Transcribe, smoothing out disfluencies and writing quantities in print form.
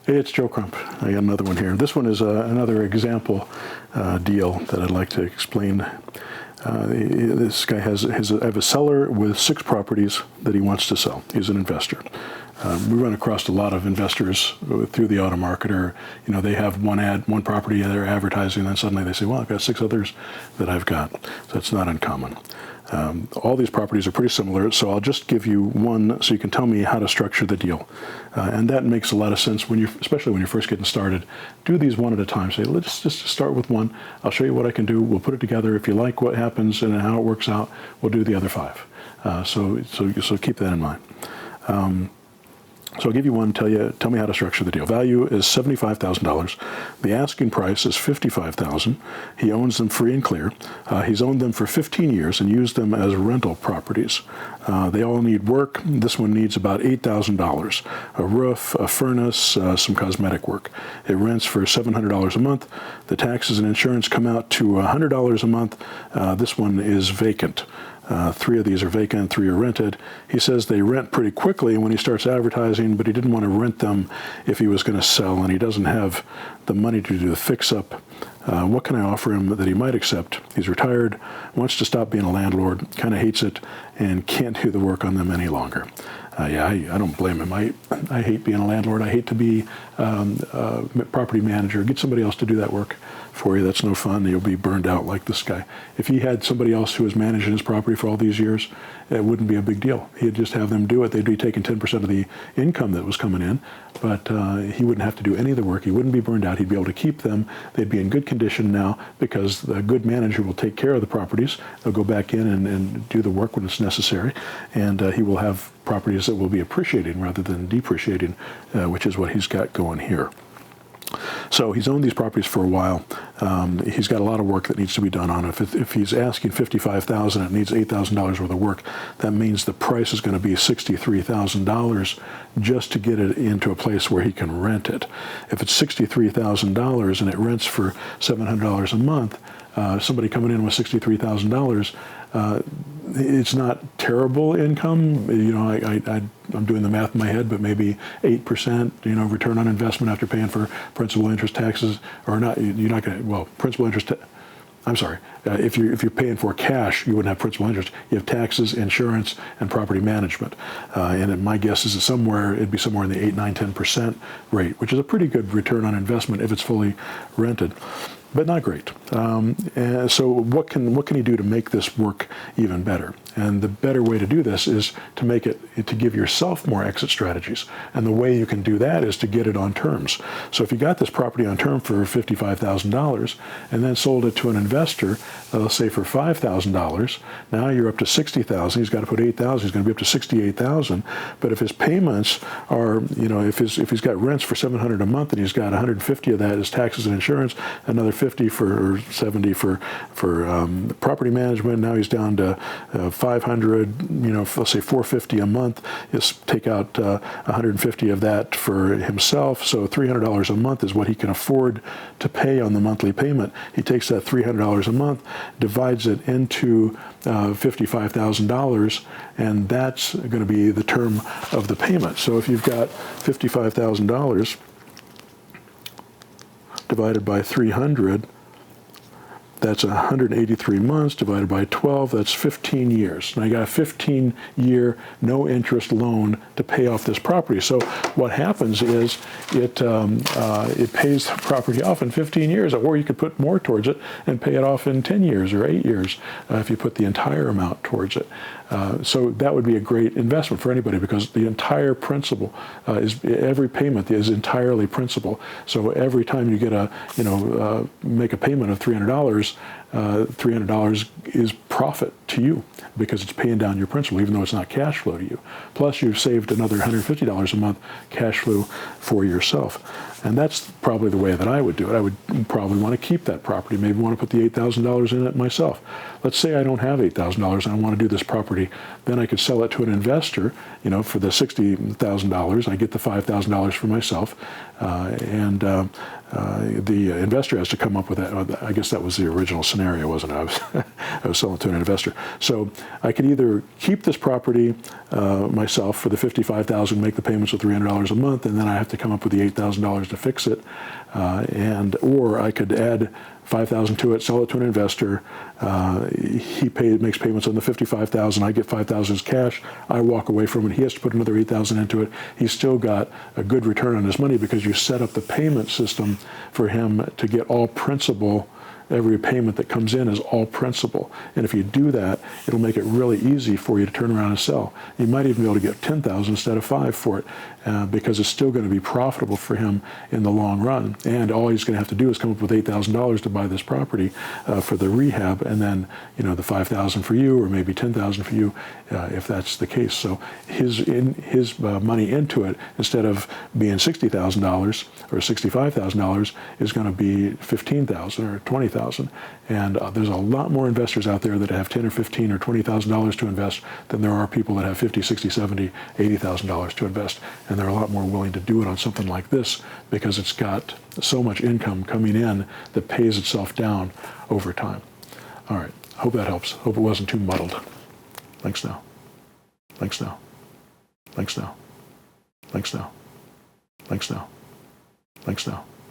Hey, it's Joe Crump. I got another one here. This one is another example deal that I'd like to explain. This guy I have a seller with 6 properties that he wants to sell. He's an investor. We run across a lot of investors through the auto marketer. You know, they have one property they're advertising, and then suddenly they say, well, I've got 6 others that I've got. So it's not uncommon. All these properties are pretty similar, so I'll just give you one so you can tell me how to structure the deal. And that makes a lot of sense, especially when you're first getting started. Do these one at a time. Say, let's just start with one. I'll show you what I can do. We'll put it together. If you like what happens and how it works out, we'll do the other 5. So keep that in mind. So I'll give you one, tell me how to structure the deal. Value is $75,000. The asking price is $55,000. He owns them free and clear. He's owned them for 15 years and used them as rental properties. They all need work. This one needs about $8,000. A roof, a furnace, some cosmetic work. It rents for $700 a month. The taxes and insurance come out to $100 a month. This one is vacant. 3 of these are vacant, 3 are rented. He says they rent pretty quickly when he starts advertising, but he didn't want to rent them if he was going to sell, and he doesn't have the money to do the fix-up. What can I offer him that he might accept? He's retired, wants to stop being a landlord, kind of hates it, and can't do the work on them any longer. I don't blame him. I hate being a landlord. I hate to be a property manager. Get somebody else to do that work for you. That's no fun. You'll be burned out like this guy. If he had somebody else who was managing his property for all these years, it wouldn't be a big deal. He'd just have them do it. They'd be taking 10% of the income that was coming in, but he wouldn't have to do any of the work. He wouldn't be burned out. He'd be able to keep them. They'd be in good condition now because the good manager will take care of the properties. They'll go back in and do the work when it's necessary, and he will have properties that will be appreciating rather than depreciating, which is what he's got going here. So he's owned these properties for a while. He's got a lot of work that needs to be done on it. If he's asking $55,000, it needs $8,000 worth of work. That means the price is going to be $63,000 just to get it into a place where he can rent it. If it's $63,000 and it rents for $700 a month, somebody coming in with $63,000, it's not terrible income. You know, I'm doing the math in my head, but maybe 8%, return on investment after paying for principal, interest, taxes, or not. You're not going to, well, principal, interest, I'm sorry. If you're paying for cash, you wouldn't have principal interest. You have taxes, insurance, and property management. And my guess is that it'd be somewhere in the 8, 9, 10% rate, which is a pretty good return on investment if it's fully rented, but not great. So what can he do to make this work even better? And the better way to do this is to give yourself more exit strategies. And the way you can do that is to get it on terms. So if you got this property on term for $55,000 and then sold it to an investor, let's say for $5,000, now you're up to $60,000. He's got to put $8,000. He's going to be up to $68,000. But if his payments are, if he's got rents for $700 a month and he's got $150 of that as taxes and insurance, another $50 or $70 for property management. Now he's down to $500. Let's say $450 a month. Just take out $150 of that for himself. So $300 a month is what he can afford to pay on the monthly payment. He takes that $300 a month, divides it into $55,000, and that's going to be the term of the payment. So if you've got $55,000 divided by 300, that's 183 months divided by 12, that's 15 years. Now you got a 15-year no-interest loan to pay off this property. So what happens is it pays the property off in 15 years, or you could put more towards it and pay it off in 10 years or 8 years if you put the entire amount towards it. So that would be a great investment for anybody because the entire principal every payment is entirely principal. So every time you get make a payment of $300, $300 is profit to you because it's paying down your principal, even though it's not cash flow to you. Plus, you've saved another $150 a month cash flow for yourself. And that's probably the way that I would do it. I would probably want to keep that property, maybe want to put the $8,000 in it myself. Let's say I don't have $8,000 and I want to do this property. Then I could sell it to an investor, for the $60,000. I get the $5,000 for myself. The investor has to come up with that. I guess that was the original scenario. scenario, wasn't it? I was selling to an investor. So I could either keep this property myself for the $55,000, make the payments of $300 a month, and then I have to come up with the $8,000 to fix it, or I could add $5,000 to it, sell it to an investor. He makes payments on the $55,000. I get $5,000 as cash. I walk away from it. He has to put another $8,000 into it. He's still got a good return on his money because you set up the payment system for him to get all principal. Every payment that comes in is all principal. And if you do that, it'll make it really easy for you to turn around and sell. You might even be able to get $10,000 instead of $5,000 for it because it's still going to be profitable for him in the long run. And all he's going to have to do is come up with $8,000 to buy this property for the rehab, and then the $5,000 for you, or maybe $10,000 for you, if that's the case. So his money into it, instead of being $60,000 or $65,000, is going to be $15,000 or $20,000. And there's a lot more investors out there that have $10,000 or $15,000 or $20,000 to invest than there are people that have $50,000, $60,000, $70,000, $80,000 to invest. And they're a lot more willing to do it on something like this because it's got so much income coming in that pays itself down over time. All right. Hope that helps. Hope it wasn't too muddled. Thanks now. Thanks now. Thanks now. Thanks now. Thanks now. Thanks now.